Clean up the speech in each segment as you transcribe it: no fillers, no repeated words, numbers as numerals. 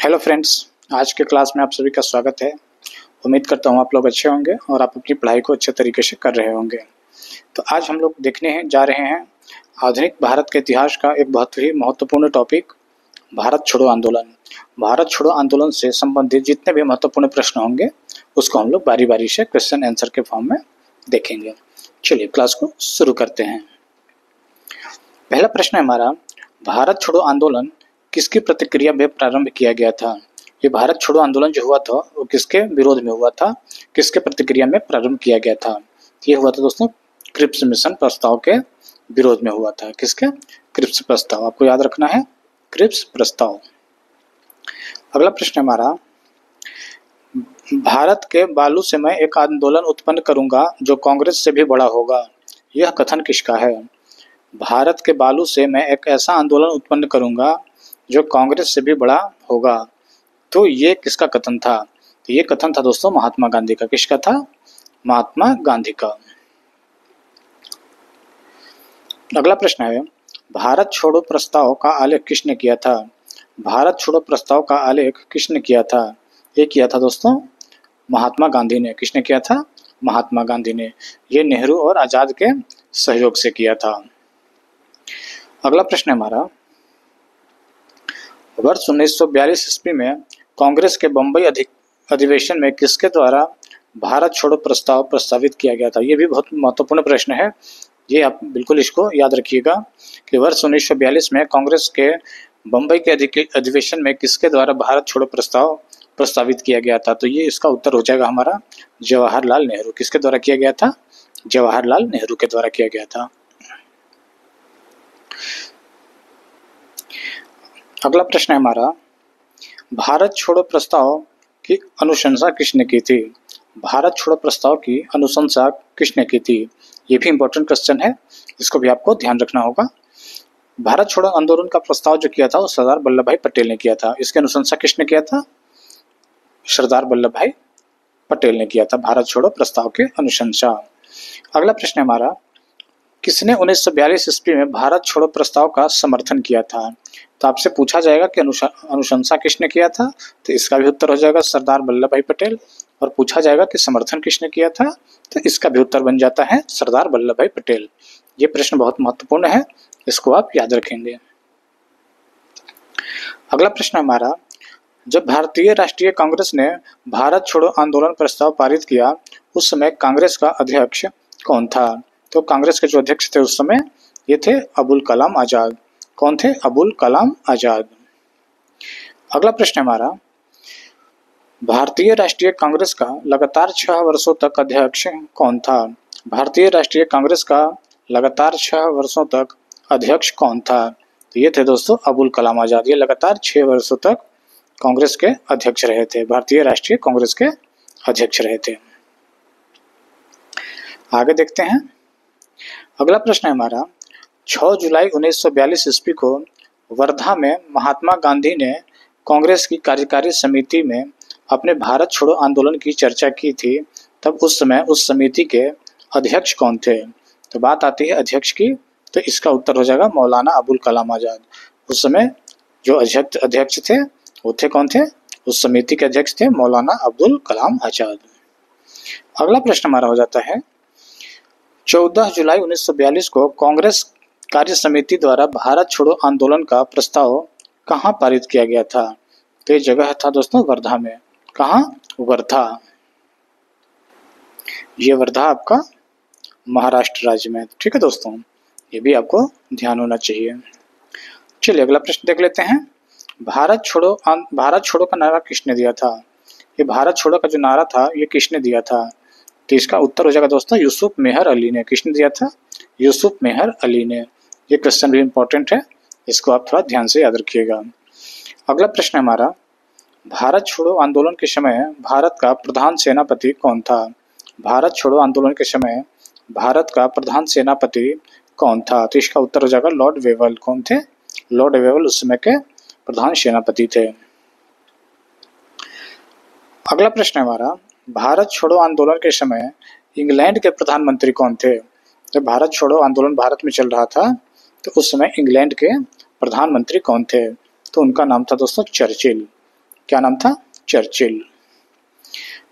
Hello friends, आज के class में आप सभी का स्वागत है। उम्मीद करता हूँ आप लोग अच्छे होंगे और आप अपनी पढ़ाई को अच्छे तरीके से कर रहे होंगे। तो आज हम लोग देखने जा रहे हैं आधुनिक भारत के इतिहास का एक बहुत ही महत्वपूर्ण टॉपिक, भारत छोड़ो आंदोलन। भारत छोड़ो आंदोलन से संबंधित जितने भी महत्वपूर्ण प्रश्न होंगे उसको हम लोग बारी बारी से क्वेश्चन आंसर के फॉर्म में देखेंगे। चलिए क्लास को शुरू करते हैं। पहला प्रश्न है हमारा, भारत छोड़ो आंदोलन किसकी प्रतिक्रिया में प्रारंभ किया गया था? ये भारत छोड़ो आंदोलन जो हुआ था वो किसके विरोध में हुआ था, किसके प्रतिक्रिया में प्रारंभ किया गया था? ये हुआ था दोस्तों क्रिप्स मिशन प्रस्ताव के विरोध में हुआ था। किसके? क्रिप्स प्रस्ताव, आपको याद रखना है, क्रिप्स प्रस्ताव। अगला प्रश्न हमारा, भारत के बालू से मैं एक आंदोलन उत्पन्न करूंगा जो कांग्रेस से भी बड़ा होगा, यह कथन किसका है? भारत के बालू से मैं एक ऐसा आंदोलन उत्पन्न करूंगा जो कांग्रेस से भी बड़ा होगा, तो ये किसका कथन था? तो ये कथन था दोस्तों महात्मा गांधी का। किसका था? महात्मा गांधी का। अगला प्रश्न है, भारत छोड़ो प्रस्ताव का आलेख किसने किया था? भारत छोड़ो प्रस्ताव का आलेख किसने किया था? ये किया था दोस्तों महात्मा गांधी ने। किसने किया था? महात्मा गांधी ने। ये नेहरू और आजाद के सहयोग से किया था। अगला प्रश्न है हमारा, वर्ष 1942 ईस्वी में कांग्रेस के बंबई अधिवेशन में किसके द्वारा भारत छोड़ो प्रस्ताव प्रस्तावित किया गया था? ये भी बहुत महत्वपूर्ण प्रश्न है, ये आप बिल्कुल इसको याद रखिएगा कि वर्ष 1942 में कांग्रेस के बंबई के अधिवेशन में किसके द्वारा भारत छोड़ो प्रस्ताव प्रस्तावित किया गया था? तो ये इसका उत्तर हो जाएगा हमारा जवाहरलाल नेहरू। किसके द्वारा किया गया था? जवाहरलाल नेहरू के द्वारा किया गया था। अगला प्रश्न है हमारा, भारत छोड़ो प्रस्ताव की अनुशंसा किसने की थी? भारत छोड़ो प्रस्ताव की अनुशंसा किसने की थी? ये भी इंपॉर्टेंट क्वेश्चन है, इसको भी आपको ध्यान रखना होगा। भारत छोड़ो आंदोलन का प्रस्ताव जो किया था वो सरदार वल्लभ भाई पटेल ने किया था। इसकी अनुशंसा किसने किया था? सरदार वल्लभ भाई पटेल ने किया था भारत छोड़ो प्रस्ताव की अनुशंसा। अगला प्रश्न है हमारा, किसने 1942 ईस्वी में भारत छोड़ो प्रस्ताव का समर्थन किया था? तो आपसे पूछा जाएगा कि अनुशंसा किसने किया था, तो इसका भी उत्तर हो जाएगा सरदार वल्लभ भाई पटेल। और पूछा जाएगा कि समर्थन किसने किया था, तो इसका भी उत्तर बन जाता है सरदार वल्लभ भाई पटेल। ये प्रश्न बहुत महत्वपूर्ण है, इसको आप याद रखेंगे। अगला प्रश्न हमारा, जब भारतीय राष्ट्रीय कांग्रेस ने भारत छोड़ो आंदोलन प्रस्ताव पारित किया उस समय कांग्रेस का अध्यक्ष कौन था? तो कांग्रेस के जो अध्यक्ष थे उस समय ये थे अबुल कलाम आजाद। कौन थे? अबुल कलाम आजाद। अगला प्रश्न हमारा, भारतीय राष्ट्रीय कांग्रेस का लगातार 6 वर्षों तक अध्यक्ष कौन था? भारतीय राष्ट्रीय कांग्रेस का लगातार 6 वर्षों तक अध्यक्ष कौन था? तो ये थे दोस्तों अबुल कलाम आजाद। ये लगातार 6 वर्षों तक कांग्रेस के अध्यक्ष रहे थे, भारतीय राष्ट्रीय कांग्रेस के अध्यक्ष रहे थे। आगे देखते हैं। अगला प्रश्न है हमारा, 6 जुलाई 1942 ईस्वी को वर्धा में महात्मा गांधी ने कांग्रेस की कार्यकारी समिति में अपने भारत छोड़ो आंदोलन की चर्चा की थी, तब उस समय उस समिति के अध्यक्ष कौन थे? तो बात आती है अध्यक्ष की, तो इसका उत्तर हो जाएगा मौलाना अबुल कलाम आजाद। उस समय जो अध्यक्ष थे वो थे कौन थे? उस समिति के अध्यक्ष थे मौलाना अब्दुल कलाम आजाद। अगला प्रश्न हमारा हो जाता है, 14 जुलाई 1942 को कांग्रेस कार्य समिति द्वारा भारत छोड़ो आंदोलन का प्रस्ताव कहाँ पारित किया गया था? तो ये जगह था दोस्तों वर्धा में। कहाँ? वर्धा। ये वर्धा आपका महाराष्ट्र राज्य में। ठीक है दोस्तों, ये भी आपको ध्यान होना चाहिए। चलिए अगला प्रश्न देख लेते हैं। भारत छोड़ो का नारा किसने दिया था? ये भारत छोड़ो का जो नारा था ये किसने दिया था? तो इसका उत्तर हो जाएगा दोस्तों यूसुफ मेहर अली ने। किसने दिया था? यूसुफ मेहर अली ने। ये क्वेश्चन भी इंपॉर्टेंट है, इसको आप थोड़ा ध्यान से याद रखिएगा। अगला प्रश्न हमारा, भारत छोड़ो आंदोलन के समय भारत का प्रधान सेनापति कौन था? भारत छोड़ो आंदोलन के समय भारत का प्रधान सेनापति कौन था? तो इसका उत्तर हो जाएगा लॉर्ड वेवल। कौन थे? लॉर्ड वेवल उस समय के प्रधान सेनापति थे। अगला प्रश्न हमारा, भारत छोड़ो आंदोलन के समय इंग्लैंड के प्रधानमंत्री कौन थे? जब भारत छोड़ो आंदोलन भारत में चल रहा था तो उस समय इंग्लैंड के प्रधानमंत्री कौन थे? तो उनका नाम था दोस्तों चर्चिल। क्या नाम था? चर्चिल।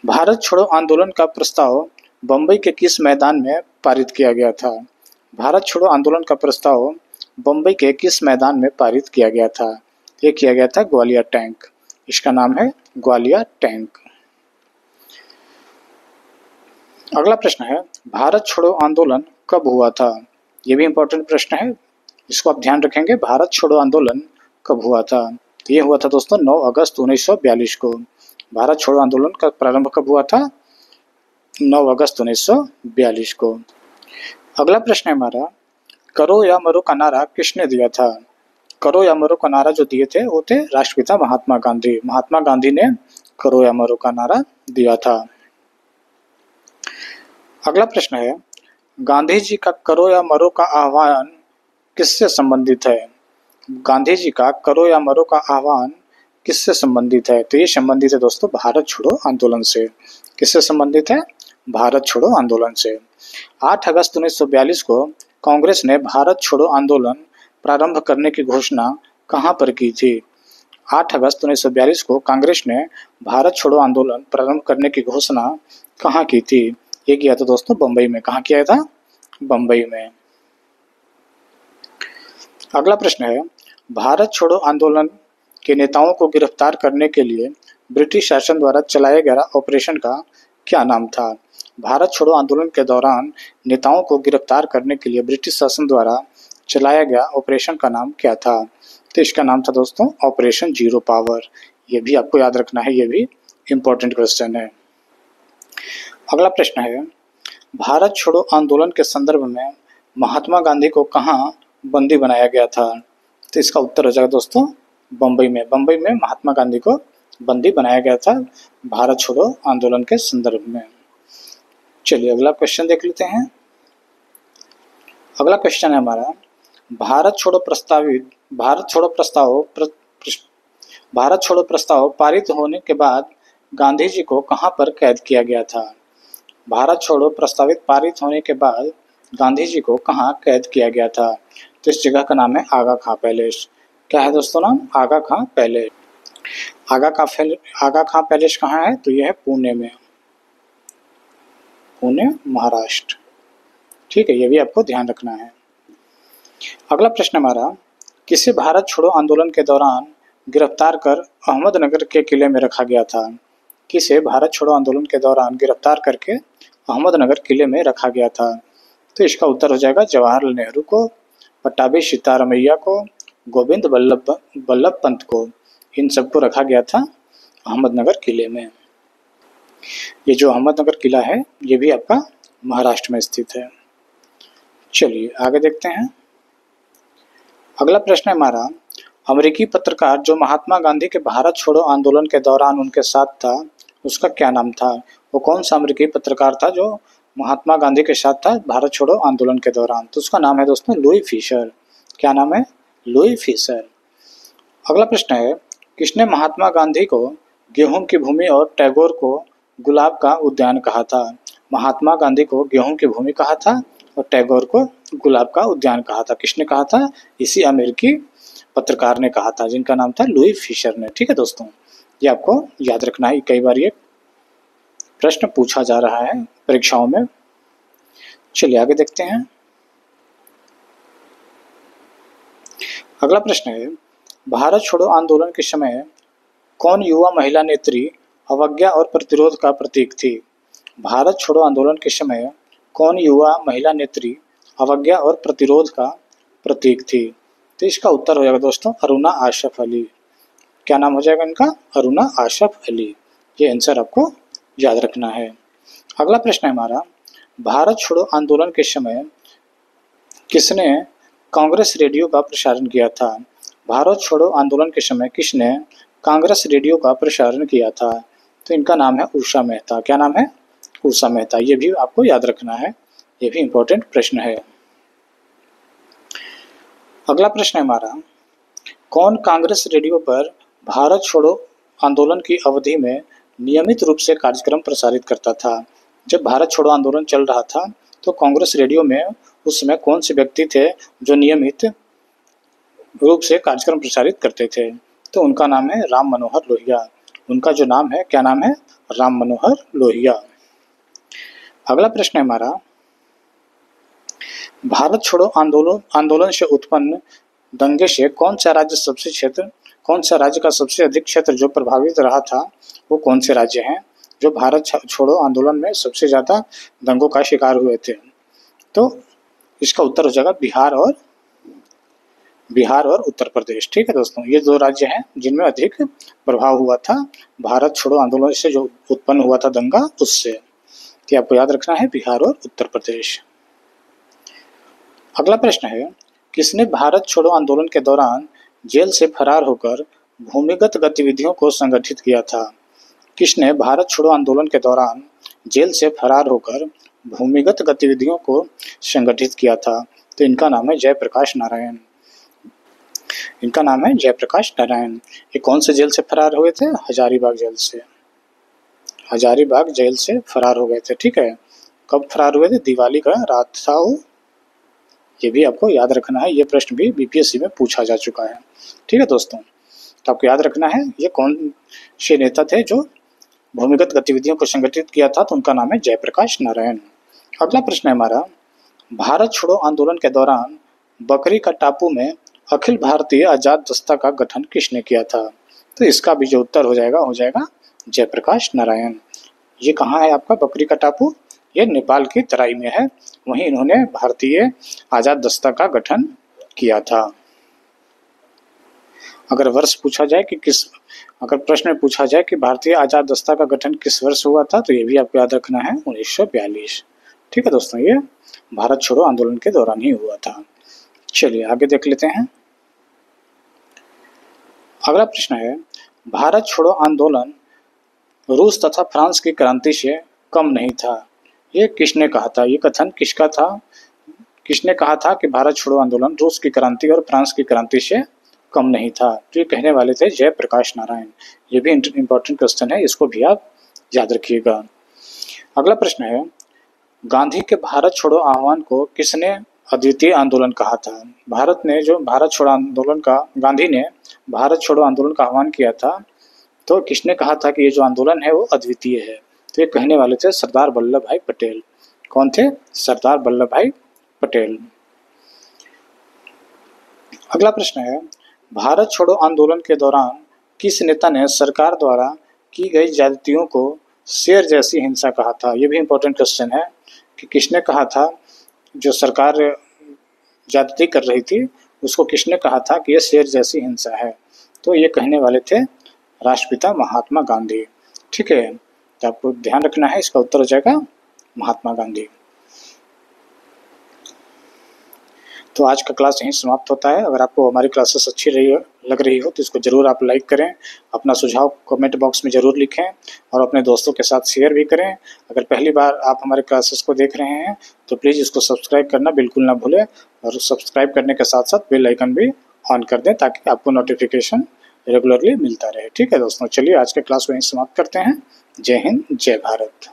भारत छोड़ो आंदोलन का प्रस्ताव बम्बई के किस मैदान में पारित किया गया था? भारत छोड़ो आंदोलन का प्रस्ताव बम्बई के किस मैदान में पारित किया गया था? ये किया गया था ग्वालियर टैंक। इसका नाम है ग्वालियर टैंक। अगला प्रश्न है, भारत छोड़ो आंदोलन कब हुआ था? ये भी इंपॉर्टेंट प्रश्न है, इसको आप ध्यान रखेंगे। भारत छोड़ो आंदोलन कब हुआ था? तो ये हुआ था दोस्तों 9 अगस्त 1942 को। भारत छोड़ो आंदोलन का प्रारंभ कब हुआ था? 9 अगस्त 1942 को। अगला प्रश्न है हमारा, करो या मरो का नारा किसने दिया था? करो या मरो का नारा जो दिए थे वो थे राष्ट्रपिता महात्मा गांधी। महात्मा गांधी ने करो या मरो का नारा दिया था। अगला प्रश्न है, गांधी जी का करो या मरो का आह्वान किससे संबंधित है? गांधी जी का करो या मरो का आह्वान किससे संबंधित है? तो ये संबंधित है दोस्तों भारत छोड़ो आंदोलन से। किससे संबंधित है? भारत छोड़ो आंदोलन से। 8 अगस्त 1942 को कांग्रेस ने भारत छोड़ो आंदोलन प्रारंभ करने की घोषणा कहां पर की थी? 8 अगस्त 1942 को कांग्रेस ने भारत छोड़ो आंदोलन प्रारंभ करने की घोषणा कहां की थी? ये किया था दोस्तों बम्बई में। कहां किया था? बम्बई में। अगला प्रश्न है, भारत छोड़ो आंदोलन के नेताओं को गिरफ्तार करने के लिए ब्रिटिश शासन द्वारा चलाए गया ऑपरेशन का क्या नाम था? भारत छोड़ो आंदोलन के दौरान नेताओं को गिरफ्तार करने के लिए ब्रिटिश शासन द्वारा चलाया गया ऑपरेशन का नाम क्या था? तो इसका नाम था दोस्तों ऑपरेशन जीरो पावर। ये भी आपको याद रखना है, ये भी इम्पोर्टेंट क्वेश्चन है। अगला प्रश्न है, भारत छोड़ो आंदोलन के संदर्भ में महात्मा गांधी को कहाँ बंदी बनाया गया था? तो इसका उत्तर हो जाएगा दोस्तों बम्बई में। बम्बई में महात्मा गांधी को बंदी बनाया गया था भारत छोड़ो आंदोलन के संदर्भ में। चलिए अगला क्वेश्चन देख लेते हैं। अगला क्वेश्चन है हमारा, भारत छोड़ो प्रस्ताव पारित होने के बाद गांधी जी को कहां पर कैद किया गया था? भारत छोड़ो प्रस्तावित पारित होने के बाद गांधी जी को कहां कैद किया गया था? तो इस जगह का नाम है आगा खां पैलेस। क्या है दोस्तों नाम? आगा खां पैलेस। आगा खां पैलेस कहाँ है? तो यह है पुणे में, पुणे महाराष्ट्र। ठीक है, ये भी आपको ध्यान रखना है। अगला प्रश्न हमारा, किसे भारत छोड़ो आंदोलन के दौरान गिरफ्तार कर अहमदनगर के किले में रखा गया था? किसे भारत छोड़ो आंदोलन के दौरान गिरफ्तार करके अहमदनगर किले में रखा गया था? तो इसका उत्तर हो जाएगा जवाहरलाल नेहरू को, पट्टाभी सीतारामैया को, गोविंद बल्लभ पंत को। इन सबको रखा गया था अहमदनगर किले में। ये जो अहमदनगर किला है ये भी आपका महाराष्ट्र में स्थित है। चलिए आगे देखते हैं। अगला प्रश्न है हमारा, अमेरिकी पत्रकार जो महात्मा गांधी के भारत छोड़ो आंदोलन के दौरान उनके साथ था उसका क्या नाम था? वो कौन सा अमेरिकी पत्रकार था जो महात्मा गांधी के साथ था भारत छोड़ो आंदोलन के दौरान? तो उसका नाम है दोस्तों लुई फिशर। क्या नाम है? Louis Fischer. अगला प्रश्न है, किसने महात्मा गांधी को गेहूं की भूमि और टैगोर को गुलाब का उद्यान कहा था? महात्मा गांधी को गेहूं की भूमि कहा था और टैगोर को गुलाब का उद्यान कहा था। किसने कहा था? इसी अमेरिकी पत्रकार ने कहा था जिनका नाम था लुई फिशर ने। ठीक है दोस्तों, ये आपको याद रखना है, कई बार ये प्रश्न पूछा जा रहा है परीक्षाओं में। चलिए आगे देखते हैं। अगला प्रश्न है, भारत छोड़ो आंदोलन के समय कौन युवा महिला नेत्री अवज्ञा और प्रतिरोध का प्रतीक थी? भारत छोड़ो आंदोलन के समय कौन युवा महिला नेत्री अवज्ञा और प्रतिरोध का प्रतीक थी? तो इसका उत्तर हो जाएगा दोस्तों अरुणा आशफ अली। क्या नाम हो जाएगा इनका? अरुणा आशफ अली। ये आंसर आपको याद रखना है। अगला प्रश्न है हमारा, भारत छोड़ो आंदोलन के समय किसने कांग्रेस रेडियो का प्रसारण किया था? भारत छोड़ो आंदोलन के समय किसने कांग्रेस रेडियो का प्रसारण किया था? तो इनका नाम है उषा मेहता। क्या नाम है? उषा मेहता। ये भी आपको याद रखना है, ये भी इंपॉर्टेंट प्रश्न है। अगला प्रश्न है हमारा, कौन कांग्रेस रेडियो पर भारत छोड़ो आंदोलन की अवधि में नियमित रूप से कार्यक्रम प्रसारित करता था? जब भारत छोड़ो आंदोलन चल रहा था तो कांग्रेस रेडियो में उस समय कौन से व्यक्ति थे जो नियमित रूप से कार्यक्रम प्रसारित करते थे? तो उनका नाम है राम मनोहर लोहिया। उनका जो नाम है, क्या नाम है? राम मनोहर लोहिया। अगला प्रश्न है हमारा, भारत छोड़ो आंदोलन से उत्पन्न दंगे से कौन सा राज्य का सबसे अधिक क्षेत्र जो प्रभावित रहा था, वो कौन से राज्य हैं जो भारत छोड़ो आंदोलन में सबसे ज्यादा दंगों का शिकार हुए थे? तो इसका उत्तर हो जाएगा बिहार और उत्तर प्रदेश। ठीक है दोस्तों, ये दो राज्य हैं जिनमें अधिक प्रभाव हुआ था भारत छोड़ो आंदोलन से जो उत्पन्न हुआ था दंगा, उससे। तो आपको याद रखना है बिहार और उत्तर प्रदेश। अगला प्रश्न है, किसने भारत छोड़ो आंदोलन के दौरान जेल से फरार होकर भूमिगत गतिविधियों को संगठित किया था? किसने भारत छोड़ो आंदोलन के दौरान जेल से फरार होकर भूमिगत गतिविधियों को संगठित किया था? तो इनका नाम है जयप्रकाश नारायण। इनका नाम है जयप्रकाश नारायण। ये कौन से जेल से फरार हुए थे? हजारीबाग जेल से। हजारीबाग जेल से फरार हो गए थे। ठीक है, कब फरार हुए थे? दिवाली का रात था वो। ये भी आपको याद रखना है, ये प्रश्न भी बीपीएससी में पूछा जा चुका है। ठीक है दोस्तों, तो आपको याद रखना है ये कौन से नेता थे जो भूमिगत गतिविधियों को संगठित किया था, तो उनका नाम है जयप्रकाश नारायण। अगला प्रश्न है हमारा, भारत छोड़ो आंदोलन के दौरान बकरी का टापू में अखिल भारतीय आजाद दस्ता का गठन किसने किया था? तो इसका भी जो उत्तर हो जाएगा जयप्रकाश नारायण। ये कहाँ है आपका बकरी का टापू? ये नेपाल की तराई में है, वहीं इन्होंने भारतीय आजाद दस्ता का गठन किया था। अगर प्रश्न में पूछा जाए कि भारतीय आजाद दस्ता का गठन किस वर्ष हुआ था, तो ये भी आपको याद रखना है 1942। ठीक है दोस्तों, ये भारत छोड़ो आंदोलन के दौरान ही हुआ था। चलिए आगे देख लेते हैं। अगला प्रश्न है, भारत छोड़ो आंदोलन रूस तथा फ्रांस की क्रांति से कम नहीं था। ये किसने कहा था? ये कथन किसका था? किसने कहा था कि भारत छोड़ो आंदोलन रूस की क्रांति और फ्रांस की क्रांति से कम नहीं था? तो ये कहने वाले थे जयप्रकाश नारायण। ये भी इंपॉर्टेंट क्वेश्चन है, इसको भी आप याद रखिएगा। अगला प्रश्न है, गांधी के भारत छोड़ो आह्वान को किसने अद्वितीय आंदोलन कहा था? गांधी ने भारत छोड़ो आंदोलन का आह्वान किया था, तो किसने कहा था कि ये जो आंदोलन है वो अद्वितीय है? तो ये कहने वाले थे सरदार वल्लभ भाई पटेल। कौन थे? सरदार वल्लभ भाई पटेल। अगला प्रश्न है, भारत छोड़ो आंदोलन के दौरान किस नेता ने सरकार द्वारा की गई ज्यादतियों को शेर जैसी हिंसा कहा था? ये भी इंपॉर्टेंट क्वेश्चन है कि किसने कहा था, जो सरकार ज्यादती कर रही थी उसको किसने कहा था कि ये शेर जैसी हिंसा है? तो ये कहने वाले थे राष्ट्रपिता महात्मा गांधी। ठीक है, तो आपको ध्यान रखना है, इसका उत्तर हो जाएगा महात्मा गांधी। तो आज का क्लास यहीं समाप्त होता है। अगर आपको हमारी क्लासेस अच्छी लग रही हो तो इसको ज़रूर आप लाइक करें, अपना सुझाव कमेंट बॉक्स में ज़रूर लिखें और अपने दोस्तों के साथ शेयर भी करें। अगर पहली बार आप हमारे क्लासेस को देख रहे हैं तो प्लीज़ इसको सब्सक्राइब करना बिल्कुल ना भूलें, और सब्सक्राइब करने के साथ साथ बेल आइकन भी ऑन कर दें ताकि आपको नोटिफिकेशन रेगुलरली मिलता रहे। ठीक है दोस्तों, चलिए आज के क्लास को यहीं समाप्त करते हैं। जय हिंद, जय भारत।